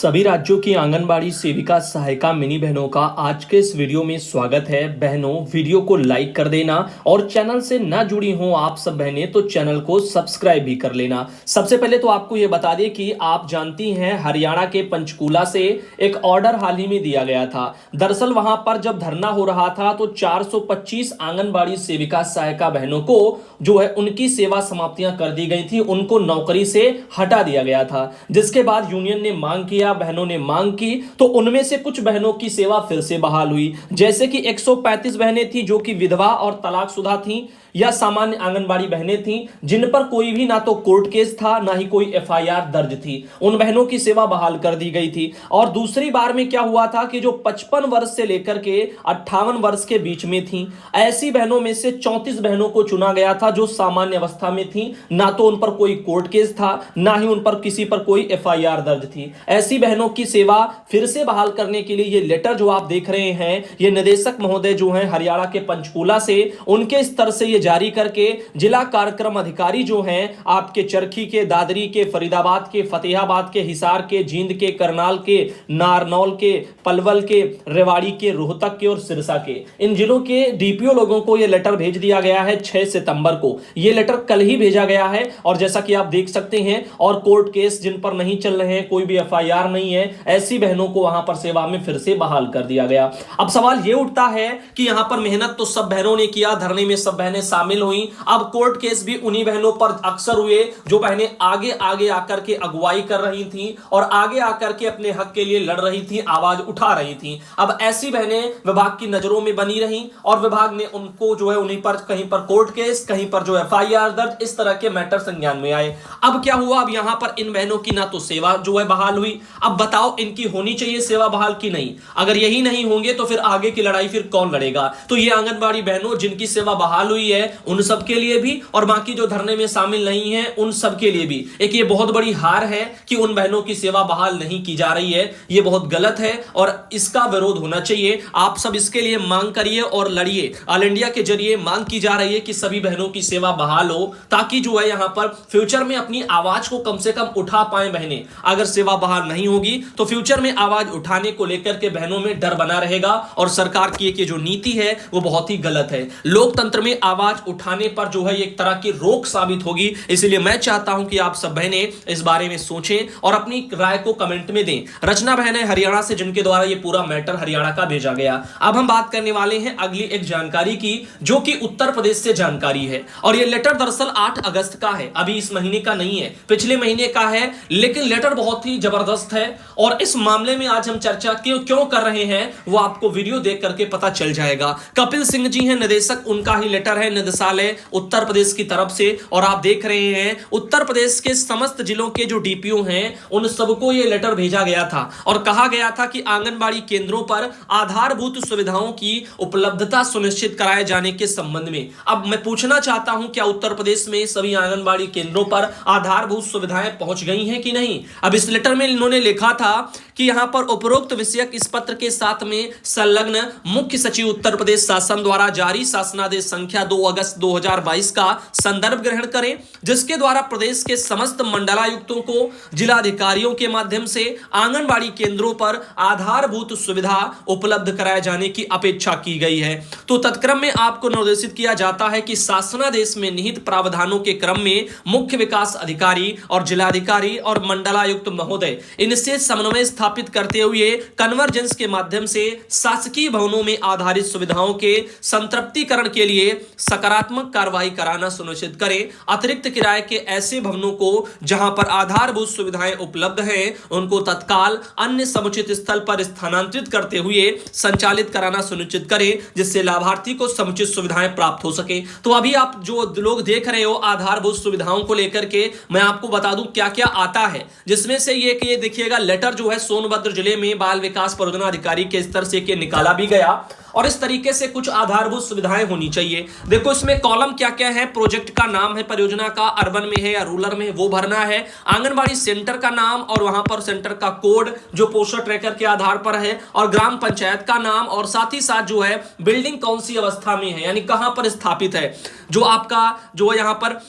सभी राज्यों की आंगनबाड़ी सेविका सहायिका मिनी बहनों का आज के इस वीडियो में स्वागत है। बहनों, वीडियो को लाइक कर देना और चैनल से ना जुड़ी हो आप सब बहनें तो चैनल को सब्सक्राइब भी कर लेना। सबसे पहले तो आपको यह बता दें कि आप जानती हैं हरियाणा के पंचकूला से एक ऑर्डर हाल ही में दिया गया था। दरअसल वहां पर जब धरना हो रहा था तो 425 आंगनबाड़ी सेविका सहायिका बहनों को जो है उनकी सेवा समाप्तियां कर दी गई थी, उनको नौकरी से हटा दिया गया था। जिसके बाद यूनियन ने मांग की, बहनों ने मांग की तो उनमें से कुछ बहनों की सेवा फिर से बहाल हुई। जैसे कि 135 बहनें थी जो कि विधवा और तलाकशुदा थीं या सामान्य आंगनबाड़ी बहनें थीं जिन पर कोई भी ना तो कोर्ट केस था ना ही कोई एफआईआर दर्ज थी। उन बहनों की सेवा बहाल कर दी गई थी। और दूसरी बार में क्या हुआ था कि जो 55 वर्ष से लेकर के 58 वर्ष के बीच में थी, ऐसी बहनों में से 34 बहनों को चुना गया था जो सामान्य अवस्था में थी, ना तो उन पर कोई कोर्ट केस था ना ही उन पर किसी पर कोई एफआईआर दर्ज थी। ऐसी बहनों की सेवा फिर से बहाल करने के लिए ये लेटर जो आप देख रहे हैं, ये निदेशक महोदय जो हैं हरियाणा के पंचकूला से, उनके स्तर से ये जारी करके जिला कार्यक्रम अधिकारी जो हैं आपके चरखी के, दादरी के, फरीदाबाद के, फतेहाबाद के, हिसार के, जींद के, करनाल के, नारनौल के, पलवल के, रेवाड़ी के, रोहतक के और सिरसा के, इन जिलों के डीपीओ लोगों को यह लेटर भेज दिया गया है 6 सितंबर को। यह लेटर कल ही भेजा गया है और जैसा कि आप देख सकते हैं, और कोर्ट केस जिन पर नहीं चल रहे हैं, कोई भी एफआईआर नहीं है, ऐसी बहनों को वहां पर सेवा में फिर से बहाल कर दिया गया। अब सवाल यह उठता है कि यहां पर मेहनत तो सब बहनों ने किया, धरने में सब बहनें शामिल हुई, अब कोर्ट केस भी उन्हीं बहनों पर अक्सर हुए जो बहनें आगे आगे आकर के अगुवाई कर रही थीं और आगे आकर के अपने हक के लिए लड़ रही थीं, आवाज उठा रही थीं। अब ऐसी बहनें विभाग की नजरों में बनी रहीं और विभाग ने उनको जो है उन्हीं पर कहीं पर कोर्ट केस, कहीं पर जो एफआईआर दर्ज, इस तरह के मैटर संज्ञान में आए। अब क्या हुआ, अब यहां पर इन बहनों की ना तो सेवा जो है बहाल हुई। अब बताओ इनकी होनी चाहिए सेवा बहाल की नहीं? अगर यही नहीं होंगे तो फिर आगे की लड़ाई फिर कौन लड़ेगा? तो ये आंगनबाड़ी बहनों जिनकी सेवा बहाल हुई है उन सब के लिए भी और बाकी जो धरने में शामिल नहीं है उन सब के लिए भी एक ये बहुत बड़ी हार है कि उन बहनों की सेवा बहाल नहीं की जा रही है। ये बहुत गलत है और इसका विरोध होना चाहिए। आप सब इसके लिए मांग करिए और लड़िए। ऑल इंडिया के जरिए मांग की जा रही है कि सभी बहनों की सेवा बहाल हो, ताकि जो है यहां पर फ्यूचर में अपनी आवाज को कम से कम उठा पाए बहनें। अगर सेवा बहाल नहीं होगी तो फ्यूचर में आवाज उठाने को लेकर के बहनों में डर बना रहेगा और सरकार की जो नीति है वो बहुत ही गलत है। लोकतंत्र में आवाज उठाने पर जो है एक तरह की रोक साबित होगी। इसलिए मैं चाहता हूं कि आप सब बहनें इस बारे में सोचें और अपनी राय को कमेंट में दें। रचना बहन है हरियाणा से, जिनके द्वारा ये पूरा मैटर हरियाणा का भेजा गया। अब हम बात करने वाले हैं अगली एक जानकारी की, जो कि उत्तर प्रदेश से जानकारी है। और ये लेटर दरअसल 8 अगस्त का है, अभी इस महीने का नहीं है, पिछले महीने का है, लेकिन लेटर बहुत ही जबरदस्त है। और इस मामले में आज हम चर्चा क्यों कर रहे हैं वो आपको वीडियो देख करके पता चल जाएगा। कपिल सिंह जी हैं निदेशक, उनका ही लेटर है निदेशालय उत्तर प्रदेश की तरफ से। और आप देख रहे हैं उत्तर प्रदेश के समस्त जिलों के जो डीपीओ हैं उन सबको यह लेटर भेजा गया था और कहा गया था कि आंगनबाड़ी केंद्रों पर आधारभूत सुविधाओं की उपलब्धता सुनिश्चित कराए जाने के संबंध में। अब मैं पूछना चाहता हूं, क्या उत्तर प्रदेश में सभी आंगनबाड़ी केंद्रों पर आधारभूत सुविधाएं पहुंच गई हैं कि नहीं? अब इस लेटर में इन्होंने लिखा था कि यहां पर उपरोक्त विषयक इस पत्र के साथ में संलग्न मुख्य सचिव उत्तर प्रदेश शासन द्वारा जारी शासनादेश संख्या 2 अगस्त 2022 का संदर्भ ग्रहण करें, जिसके द्वारा प्रदेश के समस्त मंडलायुक्तों को जिलाधिकारियों के माध्यम से आंगनबाड़ी केंद्रों पर आधारभूत सुविधा उपलब्ध कराए जाने की अपेक्षा की गई है। तो तत्क्रम में आपको निर्देशित किया जाता है कि शासनादेश में निहित प्रावधानों के क्रम में मुख्य विकास अधिकारी और जिलाधिकारी और मंडलायुक्त महोदय इनसे समन्वय स्थापित करते हुए कन्वर्जेंस के माध्यम से शासकीय भवनों में आधारित सुविधाओं के संतृप्तिकरण के लिए सकारात्मक कार्रवाई कराना सुनिश्चित करें। अतिरिक्त किराए के ऐसे भवनों को जहां पर आधारभूत सुविधाएं उपलब्ध हैं उनको तत्काल अन्य समुचित स्थल पर स्थानांतरित करते हुए संचालित कराना सुनिश्चित करें, जिससे लाभार्थी को समुचित सुविधाएं प्राप्त हो सके। तो अभी आप जो लोग देख रहे हो आधारभूत सुविधाओं को लेकर के, मैं आपको बता दूं क्या क्या आता है, जिसमें से ये देखिएगा लेटर जो है सोनभद्र जिले में बाल विकास परियोजना अधिकारी के स्तर से निकाला भी गया और इस तरीके से कुछ आधारभूत सुविधाएं होनी चाहिए। देखो इसमें कॉलम क्या क्या है, प्रोजेक्ट का नाम है, परियोजना का, अर्बन में है या रूरल में है वो भरना है, आंगनबाड़ी सेंटर का नाम और वहां पर सेंटर का कोड जो पोस्टर ट्रैकर के आधार पर है, और ग्राम पंचायत का नाम, और साथ ही साथ जो है बिल्डिंग कौन सी अवस्था में है, यानी कहां पर स्थापित है, जो आपका जो यहां पर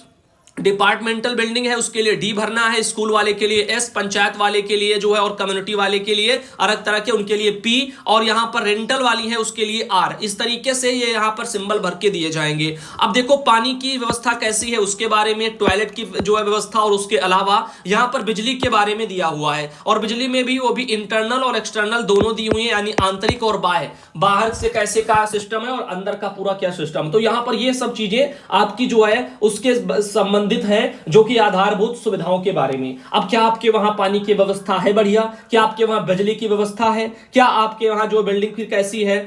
डिपार्टमेंटल बिल्डिंग है उसके लिए डी भरना है, स्कूल वाले के लिए एस, पंचायत वाले के लिए जो है और कम्युनिटी वाले के लिए अलग तरह के उनके लिए पी, और यहां पर रेंटल वाली है उसके लिए आर। इस तरीके से ये यहां पर सिंबल भर के दिए जाएंगे। अब देखो पानी की व्यवस्था कैसी है उसके बारे में, टॉयलेट की जो है व्यवस्था, और उसके अलावा यहां पर बिजली के बारे में दिया हुआ है, और बिजली में भी वो भी इंटरनल और एक्सटर्नल दोनों दी हुई है, यानी आंतरिक और बाह्य, बाहर से कैसे का सिस्टम है और अंदर का पूरा क्या सिस्टम। तो यहां पर ये सब चीजें आपकी जो है उसके संबंधित है, जो कि आधारभूत सुविधाओं के बारे में। अब क्या आपके वहां पानी की व्यवस्था है बढ़िया, क्या आपके वहां बिजली की व्यवस्था है, क्या आपके वहां जो बिल्डिंग फिर कैसी है,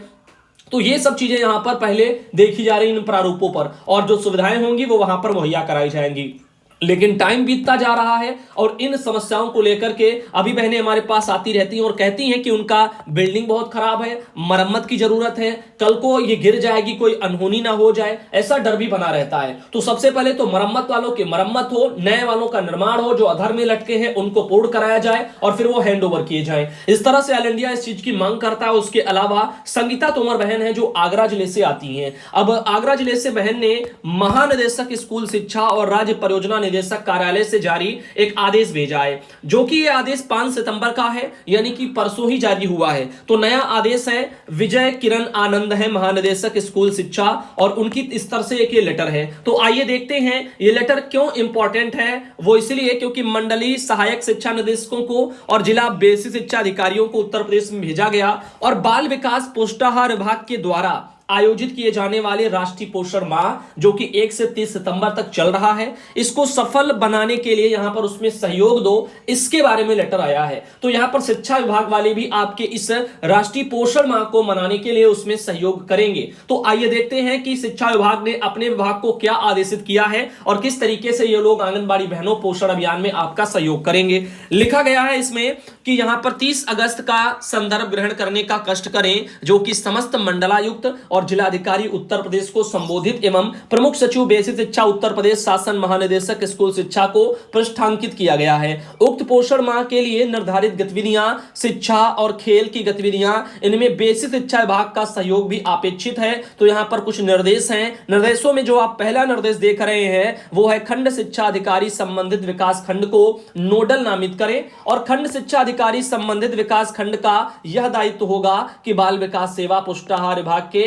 तो ये सब चीजें यहां पर पहले देखी जा रही इन प्रारूपों पर, और जो सुविधाएं होंगी वो वहां पर मुहैया कराई जाएंगी। लेकिन टाइम बीतता जा रहा है और इन समस्याओं को लेकर के अभी बहनें हमारे पास आती रहती हैं और कहती हैं कि उनका बिल्डिंग बहुत खराब है, मरम्मत की जरूरत है, कल को ये गिर जाएगी, कोई अनहोनी ना हो जाए, ऐसा डर भी बना रहता है। तो सबसे पहले तो मरम्मत वालों की मरम्मत हो, नए वालों का निर्माण हो, जो अधर में लटके हैं उनको पूर्ण कराया जाए और फिर वो हैंड ओवर किए जाए। इस तरह से ऑल इंडिया इस चीज की मांग करता है। उसके अलावा संगीता तोमर बहन है जो आगरा जिले से आती हैं। अब आगरा जिले से बहन ने महानिदेशक स्कूल शिक्षा और राज्य परियोजना निदेशक कार्यालय से जारी एक आदेश भेजा है, जो कि यह आदेश 5 सितंबर का है, यानी कि परसों ही जारी हुआ है। तो नया आदेश है, विजय किरण आनंद है महानिदेशक स्कूल शिक्षा, और उनकी स्तर से एक ये लेटर है। तो आइए देखते हैं ये लेटर क्यों इंपॉर्टेंट है। वो इसलिए क्योंकि मंडलीय सहायक शिक्षा निदेशकों को और जिला बेसिक शिक्षा अधिकारियों को उत्तर प्रदेश में भेजा गया, और बाल विकास पोषाहार विभाग के द्वारा आयोजित किए जाने वाले राष्ट्रीय पोषण माह जो कि 1 से 30 सितंबर तक चल रहा है, इसको सफल बनाने के लिए यहां पर उसमें सहयोग दो, इसके बारे में लेटर आया है। तो यहां पर शिक्षा विभाग वाले भी आपके इस राष्ट्रीय पोषण माह को मनाने के लिए उसमें सहयोग करेंगे। तो आइए देखते हैं कि शिक्षा विभाग ने अपने विभाग को क्या आदेशित किया है और किस तरीके से ये लोग आंगनबाड़ी बहनों पोषण अभियान में आपका सहयोग करेंगे। लिखा गया है इसमें कि यहां पर 30 अगस्त का संदर्भ ग्रहण करने का कष्ट करें, जो कि समस्त मंडलायुक्त और जिलाधिकारी उत्तर प्रदेश को संबोधित एवं प्रमुख सचिव बेसिक शिक्षा उत्तर प्रदेश शासन महानिदेशक स्कूल शिक्षा को पृष्ठांकित किया गया है। उक्त पोषण माह के लिए निर्धारित गतिविधियां, शिक्षा और खेल की गतिविधियां, इनमें बेसिक शिक्षा विभाग का सहयोग भी अपेक्षित है। तो यहां पर कुछ निर्देश हैं। निर्देशों में जो आप पहला निर्देश देख रहे हैं वो है, खंड शिक्षा अधिकारी संबंधित विकास खंड को नोडल नामित करें, और खंड शिक्षा अधिकारी संबंधित विकास खंड का यह दायित्व होगा कि बाल विकास सेवा पुष्टाहार विभाग के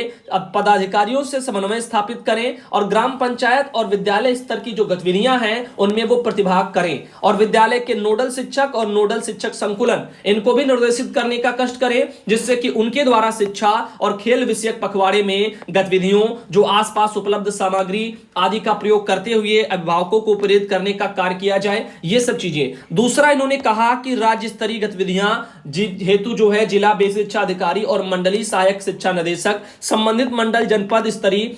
पदाधिकारियों से समन्वय स्थापित करें, और ग्राम पंचायत और विद्यालय स्तर की जो गतिविधियां हैं उनमें वो प्रतिभाग करें, और विद्यालय के नोडल शिक्षक और नोडल शिक्षक संकुलन इनको भी निर्देशित करने का कष्ट करें, जिससे कि उनके द्वारा शिक्षा और खेल विषयक पखवाड़े में गतिविधियों, जो आसपास उपलब्ध सामग्री आदि का प्रयोग करते हुए अभिभावकों को प्रेरित करने का कार्य किया जाए, ये सब चीजें। दूसरा इन्होंने कहा कि राज्य स्तरीय गतिविधियां हेतु जो है जिला बेसिक शिक्षा अधिकारी और मंडलीय सहायक शिक्षा निदेशक संबंधित मंडल जनपद स्तरीय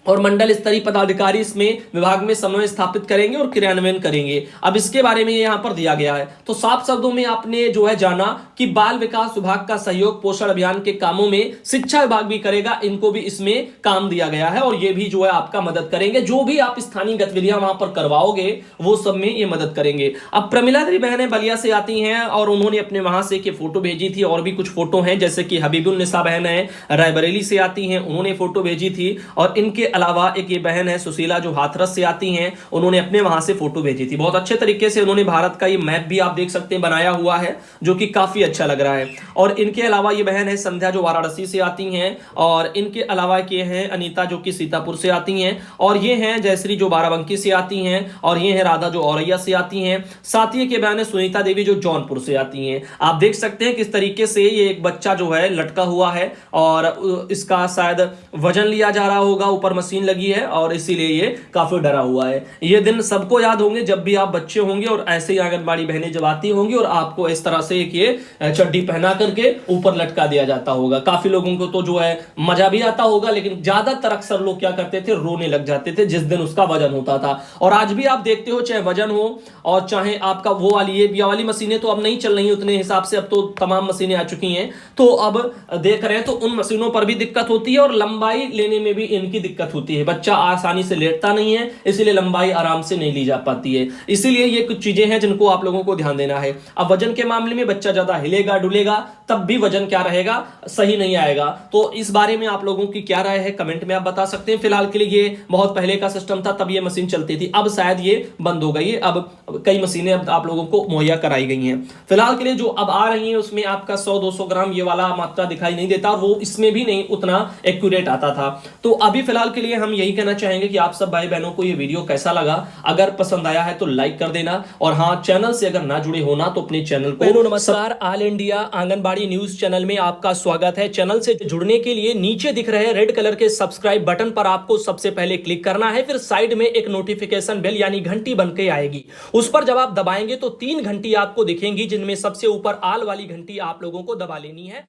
और मंडल स्तरीय पदाधिकारी इसमें विभाग में समन्वय स्थापित करेंगे और क्रियान्वयन करेंगे। अब इसके बारे में यहां पर दिया गया है। तो साफ शब्दों में आपने जो है जाना कि बाल विकास विभाग का सहयोग पोषण अभियान के कामों में शिक्षा विभाग भी करेगा, इनको भी इसमें काम दिया गया है, और ये भी जो है आपका मदद करेंगे। जो भी आप स्थानीय गतिविधियां वहां पर करवाओगे वो सब में ये मदद करेंगे। अब प्रमिला देवी बहनें बलिया से आती हैं और उन्होंने अपने वहां से एक फोटो भेजी थी, और भी कुछ फोटो हैं, जैसे कि हबीबुन्निसा बहन है रायबरेली से आती हैं, उन्होंने फोटो भेजी थी, और इनके अलावा एक ये बहन है सुशीला जो हाथरस से आती हैं, उन्होंने अपने वहां से फोटो भेजी थी। बहुत अच्छे तरीके से उन्होंने भारत का ये मैप भी आप देख सकते हैं बनाया हुआ है, जो कि काफी अच्छा लग रहा है। और इनके अलावा ये बहन है संध्या जो वाराणसी से आती हैं, और इनके अलावा ये हैं अनीता जो कि सीतापुर से आती हैं, और ये हैं जयश्री जो बाराबंकी से आती हैं, और ये हैं राधा जो औरैया से आती हैं। साथ ही के बहन है सुनीता देवी जो जौनपुर से आती हैं। आप देख सकते हैं किस तरीके से ये एक बच्चा जो है लटका हुआ है, और इसका शायद वजन लिया जा रहा होगा, ऊपर मशीन लगी है, और इसीलिए ये काफी डरा हुआ है। ये दिन सबको याद होंगे जब भी आप बच्चे होंगे और ऐसे ही आंगनबाड़ी बहनें जब आती होंगी और आपको इस तरह से एक ये चड्डी पहना करके ऊपर लटका दिया जाता होगा। काफी लोगों को तो जो है मजा भी आता होगा, लेकिन ज्यादातर अक्सर लोग क्या करते थे, रोने लग जाते थे जिस दिन उसका वजन होता था। और आज भी आप देखते हो, चाहे वजन हो और चाहे आपका वो वाली ये वाली मशीनें तो अब नहीं चल रही उतने हिसाब से, अब तो तमाम मशीनें आ चुकी हैं, तो अब देख रहे हैं तो उन मशीनों पर भी दिक्कत होती है और लंबाई लेने में भी इनकी दिक्कत होती है, बच्चा आसानी से लेटता नहीं है, इसलिए लंबाई आराम से नहीं ली जा पाती है। इसीलिए ये कुछ चीजें हैं जिनको आप लोगों को ध्यान देना है। अब वजन के मामले में बच्चा ज्यादा हिलेगा डुलेगा तब भी वजन क्या रहेगा, सही नहीं आएगा। तो इस बारे में आप लोगों की क्या राय है कमेंट में आप बता सकते हैं। फिलहाल के लिए ये बहुत पहले का सिस्टम था, तब ये मशीन चलती थी, अब शायद ये बंद हो गई है। अब कई मशीनें अब आप लोगों को मुहैया कराई गई हैं। फिलहाल के लिए जो अब आ रही है उसमें आपका 100-200 ग्राम ये वाला मात्रा दिखाई नहीं देता, और वो इसमें भी नहीं उतना एक्यूरेट आता था। तो अभी फिलहाल के लिए हम यही कहना चाहेंगे कि आप सब भाई बहनों को ये वीडियो कैसा लगा, अगर पसंद आया है तो लाइक कर देना, और हाँ, चैनल से अगर ना जुड़े होना तो अपने चैनल को नमस्कार। All India anganwadi news channel में आपका स्वागत है। चैनल से जुड़ने के लिए नीचे दिख रहे रेड कलर के सब्सक्राइब बटन पर आपको सबसे पहले क्लिक करना है, फिर साइड में एक नोटिफिकेशन बेल यानी घंटी बनके आएगी, उस पर जब आप दबाएंगे तो 3 घंटी आपको दिखेंगी, जिनमें सबसे ऊपर ऑल वाली घंटी आप लोगों को दबा लेनी है।